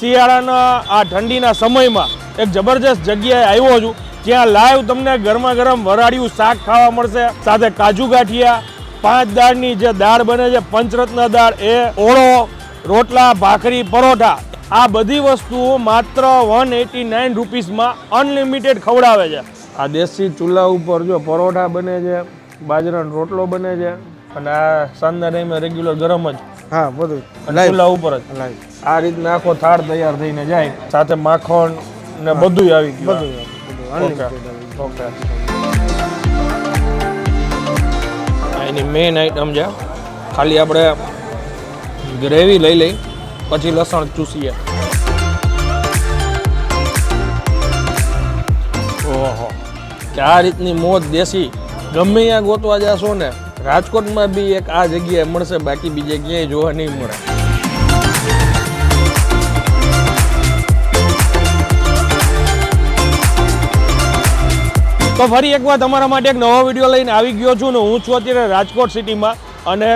શિયાળાના આ ઠંડીના સમયમાં એક જબરજસ્ત જગ્યાએ આવ્યો છું, જ્યાં લાઈવ તમને ગરમા ગરમ વરાળિયું શાક ખાવા મળશે, સાથે કાજુ ગાંઠિયા, 5 દાળની જે દાળ બને છે પંચરત્ન દાળ, એ ઓળો, રોટલા, ભાખરી, પરોઠા, આ બધી વસ્તુઓ માત્ર 189 રૂપીસમાં અનલિમિટેડ ખવડાવે છે. આ દેશી ચૂલા ઉપર જો પરોઠા બને છે, બાજરાનો રોટલો બને છે, અને આ સાંજના ટાઈમે રેગ્યુલર ગરમ જ. હા, બધું ચૂલા ઉપર જ આ રીતના આખો થાળ તૈયાર થઈને જાય, સાથે માખણ ને બધું આવી ગયું. ઓકે, એની મેઇન આઈટમ છે. ખાલી આપણે ગ્રેવી લઈ લઈ, પછી લસણ ચૂસીએ. ઓહો, આ રીતની મોજ દેશી ગમે ત્યાં ગોતવા જશો ને, રાજકોટમાં બી એક આ જગ્યાએ મળશે, બાકી બીજે ક્યાંય જોવા નહીં મળે. તો ફરી એકવાર તમારા માટે એક નવો વિડીયો લઈને આવી ગયો છું ને હું છું અત્યારે રાજકોટ સિટીમાં, અને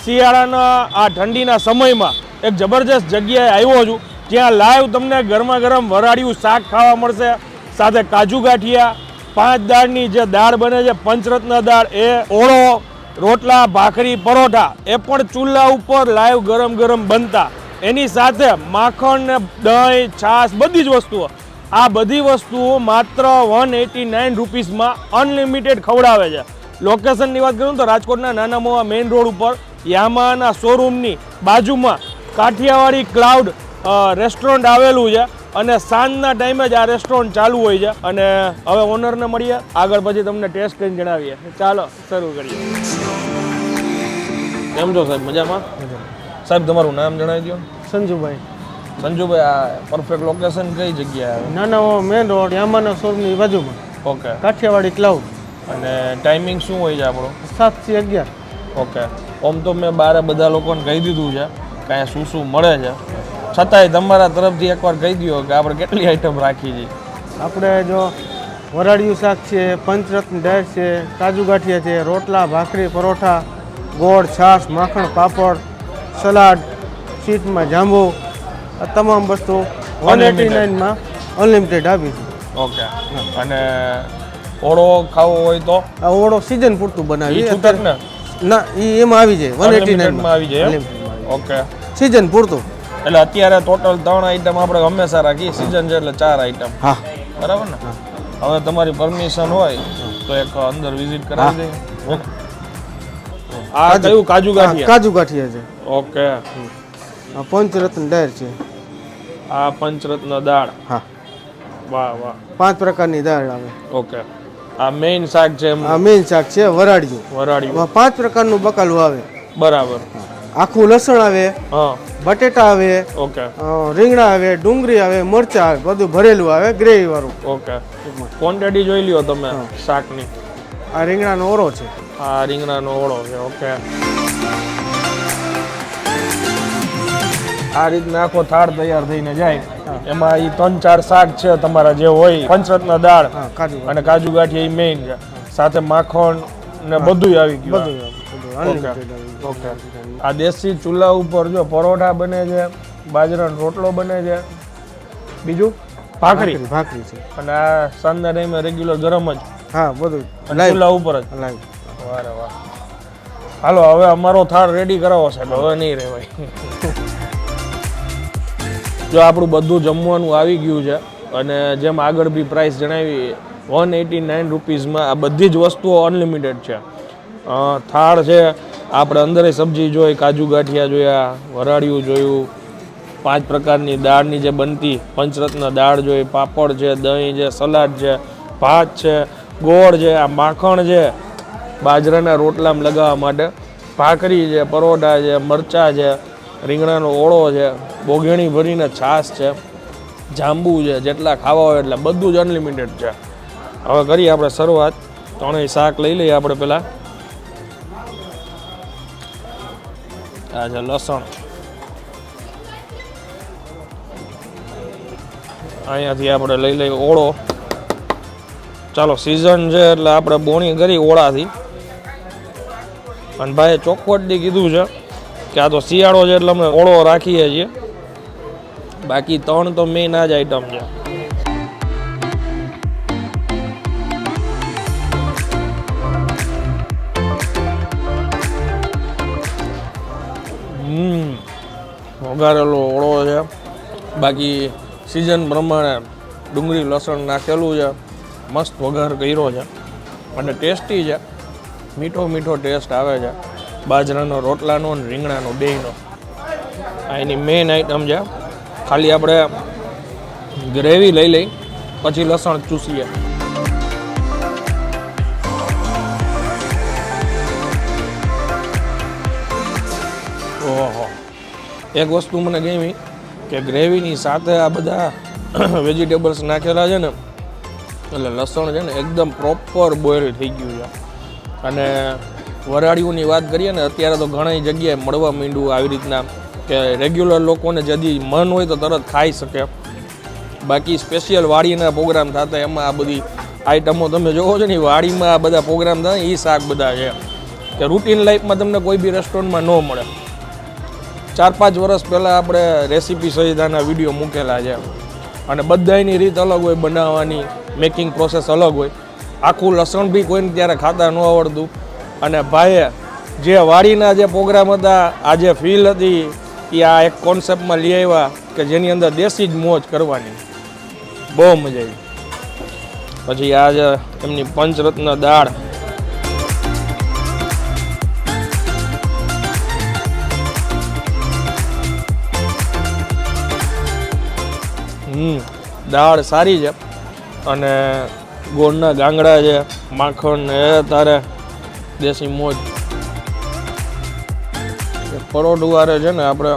શિયાળાના આ ઠંડીના સમયમાં એક જબરજસ્ત જગ્યાએ આવ્યો છું, જ્યાં લાઈવ તમને ગરમા ગરમ વરાળિયું શાક ખાવા મળશે, સાથે કાજુ ગાંઠિયા, 5 દાળની જે દાળ બને છે પંચરત્ન દાળ, એ ઓળો, રોટલા, ભાખરી, પરોઠા, એ પણ ચૂલા ઉપર લાઈવ ગરમ ગરમ બનતા, એની સાથે માખણ ને દહીં, છાશ, બધી જ વસ્તુઓ. આ બધી વસ્તુઓ માત્ર 189 રૂપીસમાં અનલિમિટેડ ખવડાવે છે. લોકેશનની વાત કરું તો રાજકોટના નાના મોવા મેઇન રોડ ઉપર યામાના શોરૂમની બાજુમાં કાઠિયાવાડી ક્લાઉડ રેસ્ટોરન્ટ આવેલું છે, અને સાંજના ટાઈમે જ આ રેસ્ટોરન્ટ ચાલુ હોય છે. અને હવે ઓનરને મળીએ, આગળ પછી તમને ટેસ્ટ કરીને જણાવીએ. ચાલો શરૂ કરીએ. કેમ છો સાહેબ? મજામાં? સાહેબ તમારું નામ જણાવી દો. સંજુભાઈ. સંજુભાઈ, આ પરફેક્ટ લોકેશન કઈ જગ્યાએ આવે? નાના મેન રોડ યામાના શોરૂમની બાજુમાં. ઓકે. કાઠિયાવાડી ક્લાઉડ. અને ટાઈમિંગ શું હોય છે આપણો? 7 થી 11. ઓકે. ઓમ તો મેં બારે બધા લોકોને કહી દીધું છે કે અહીંયા શું શું મળે છે, છતાંય તમારા તરફથી એકવાર કહી દો કે આપણે કેટલી આઈટમ રાખી છે. આપણે જો વરાળિયું શાક છે, પંચરત્ન દાળ છે, કાજુ ગાંઠિયા છે, રોટલા, ભાખરી, પરોઠા, ગોળ, છાશ, માખણ, પાપડ, સલાડ, સ્વીટમાં જાંબુ, આ તમામ વસ્તુ 189માં અનલિમિટેડ આપી છે. ઓકે. અને ઓળો ખાવો હોય તો? આ ઓળો સિઝન પૂરતું બનાવી છૂટક ને? ના, એમાં આવી જાય 189માં આવી જાય. ઓકે. સિઝન પૂરતું. એટલે અત્યારે ટોટલ 3 આઈટમ આપણે હંમેશા રાખીએ, સિઝન છે એટલે 4 આઈટમ. હા, બરાબર ને? હવે તમારી પરમિશન હોય તો એક અંદર વિઝિટ કરાવી દઈએ. આ કયું? કાજુ ગાંઠિયા. કાજુ ગાંઠિયા છે. ઓકે. આ પંચરત્ન દાળ છે. આ પંચરત્ન દાળ. હા. વાહ વાહ. 5 પ્રકારની દાળ આવે. ઓકે. આ મેઇન શાક છે? આ મેઇન શાક છે વરાળિયું. વરાળિયું. 5 પ્રકારનું બકાલું આવે. બરાબર. આખું લસણ આવે, હા, બટેટા આવે, ઓકે, રીંગણા આવે, ડુંગળી આવે, મરચા આવે, બધું ભરેલું આવે, ગ્રેવી વાળું. ઓકે. ક્વોન્ટિટી જોઈ લ્યો તમે શાકની. આ રીંગણાનો ઓળો છે. આ રીંગણાનો ઓળો છે. ઓકે. આ રીતના આખો થાળ તૈયાર થઈને જાય, એમાં એ 3-4 શાક છે તમારા જે હોય, પંચરત્ન દાળ અને કાજુ ગાંઠિયા એ મેઇન છે, સાથે માખણ ને બધું આવી ગયું. ઓકે. આ દેશી ચૂલા ઉપર જો પરોઠા બને છે, બાજરાનો રોટલો બને છે, બીજું ભાખરી છે, અને આ સાંજના ટાઈમે રેગ્યુલર ગરમ જ. હા, બધું ચૂલા ઉપર જ. વારે વાહ. હાલો હવે અમારો થાળ રેડી કરાવો સાહેબ, હવે નહીં રહેવાય. જો આપણું બધું જમવાનું આવી ગયું છે, અને જેમ આગળ બી પ્રાઇસ જણાવી 189 રૂપીસમાં આ બધી જ વસ્તુઓ અનલિમિટેડ છે. થાળ છે, આપણે અંદર સબ્જી જોઈ, કાજુ ગાંઠિયા જોયા, વરાળિયું જોયું, 5 પ્રકારની દાળની જે બનતી પંચરત્ન દાળ જોઈ, પાપડ છે, દહીં છે, સલાડ છે, ભાત છે, ગોળ છે, આ માખણ છે બાજરાના રોટલામાં લગાવવા માટે, ભાખરી છે, પરોઠા છે, મરચાં છે, રીંગણાનો ઓળો છે, બોગેણી ભરીને છાશ છે, જાંબુ છે, જેટલા ખાવા હોય એટલે બધું જ અનલિમિટેડ છે. હવે કરીએ આપણે શરૂઆત. 3 શાક લઈ લઈએ આપણે પહેલાં. આ છે લસણ, અહીંયાથી આપણે લઈ લઈએ ઓળો. ચાલો સિઝન છે એટલે આપણે બોણી કરી ઓળાથી. અને ભાઈએ ચોખવટથી કીધું છે કે આ તો શિયાળો છે એટલે અમે ઓળો રાખીએ છીએ. બાકી 3 તો મેઇન આ જ આઈટમ છે. વઘારેલો ઓળો છે. બાકી સિઝન પ્રમાણે ડુંગળી લસણ નાખેલું છે. મસ્ત વઘાર કર્યો છે અને ટેસ્ટી છે. મીઠો મીઠો ટેસ્ટ આવે છે બાજરાનો રોટલાનો અને રીંગણાનો બેયનો. આ એની મેઇન આઈટમ છે. ખાલી આપણે ગ્રેવી લઈ લઈ પછી લસણ ચૂસીએ. ઓહો, એક વસ્તુ મને ગમી કે ગ્રેવીની સાથે આ બધા વેજીટેબલ્સ નાખેલા છે ને એટલે લસણ છે ને એકદમ પ્રોપર બોઇલ થઈ ગયું છે. અને વરાળીઓની વાત કરીએ ને અત્યારે તો ઘણી જગ્યાએ મળવા માંડ્યું આવી રીતના કે રેગ્યુલર લોકોને જદી મન હોય તો તરત ખાઈ શકે. બાકી સ્પેશિયલ વાડીના પ્રોગ્રામ થતા એમાં આ બધી આઈટમો તમે જોવો છો ને વાડીમાં આ બધા પ્રોગ્રામ થાય એ શાક બધા છે કે રૂટીન લાઈફમાં તમને કોઈ બી રેસ્ટોરન્ટમાં ન મળે. 4-5 વર્ષ પહેલાં આપણે રેસીપી સહિતાના વિડીયો મૂકેલા છે અને બધાની રીત અલગ હોય બનાવવાની, મેકિંગ પ્રોસેસ અલગ હોય. આખું લસણ બી કોઈને ત્યારે ખાતા ન આવડતું અને ભાઈએ જે વાડીના જે પ્રોગ્રામ હતા આ જે ફીલ હતી એ આ એક કોન્સેપ્ટમાં લઈ આવ્યા કે જેની અંદર દેશી જ મોજ કરવાની. બહુ મજા આવી. પછી આ જે એમની પંચરત્ન દાળ, દાળ સારી છે અને ગોળના ગાંગડા છે, માખણ ને તારે દેશી મોજ. પરોઠું વારે છે ને આપણે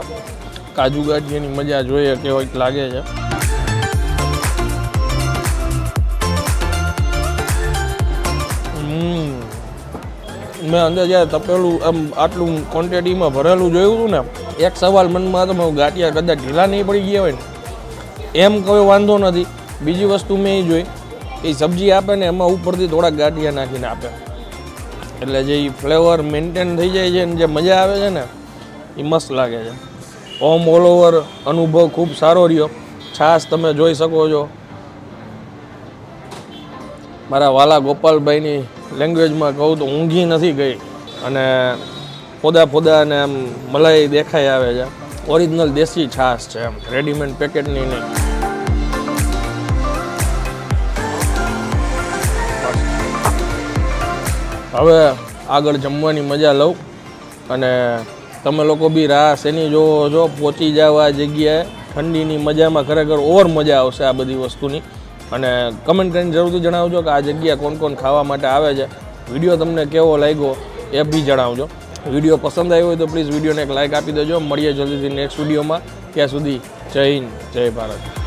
કાજુ ગાંઠિયાની મજા જોઈએ કેવો લાગે છે. મેં અંદર જ્યારે તપેલું આમ આટલું ક્વોન્ટિટીમાં ભરેલું જોયું હતું ને એક સવાલ મનમાં હતો ગાંઠિયા કદાચ ઢીલા નહીં પડી ગયા હોય ને એમ કોઈ વાંધો નથી. બીજી વસ્તુ મેં એ જોઈ એ સબ્જી આપે ને એમાં ઉપરથી થોડાક ગાંઠિયા નાખીને આપે એટલે જે ફ્લેવર મેન્ટેન થઈ જાય છે ને જે મજા આવે છે ને એ મસ્ત લાગે છે. ઓમ ઓલ ઓવર અનુભવ ખૂબ સારો રહ્યો. છાશ તમે જોઈ શકો છો મારા વાલા ગોપાલભાઈની લેંગ્વેજમાં કહું તો ઊંઘી નથી ગઈ અને ફોદા અને આમ મલાઈ દેખાઈ આવે છે. ઓરિજિનલ દેશી છાશ છે એમ, રેડીમેડ પેકેટની નહીં. હવે આગળ જમવાની મજા લઉં અને તમે લોકો બી રાહ શેની જોવો છો પહોંચી જાવ આ જગ્યાએ. ઠંડીની મજામાં ખરેખર ઓર મજા આવશે આ બધી વસ્તુની. અને કમેન્ટ કરીને જરૂરથી જણાવજો કે આ જગ્યા કોણ કોણ ખાવા માટે આવે છે. વિડીયો તમને કેવો લાગ્યો એ બી જણાવજો. વિડીયો પસંદ આવ્યો હોય તો પ્લીઝ વિડીયોને એક લાઇક આપી દેજો. મળીએ જલ્દીથી નેક્સ્ટ વિડીયોમાં. ત્યાં સુધી જય હિન્દ, જય ભારત.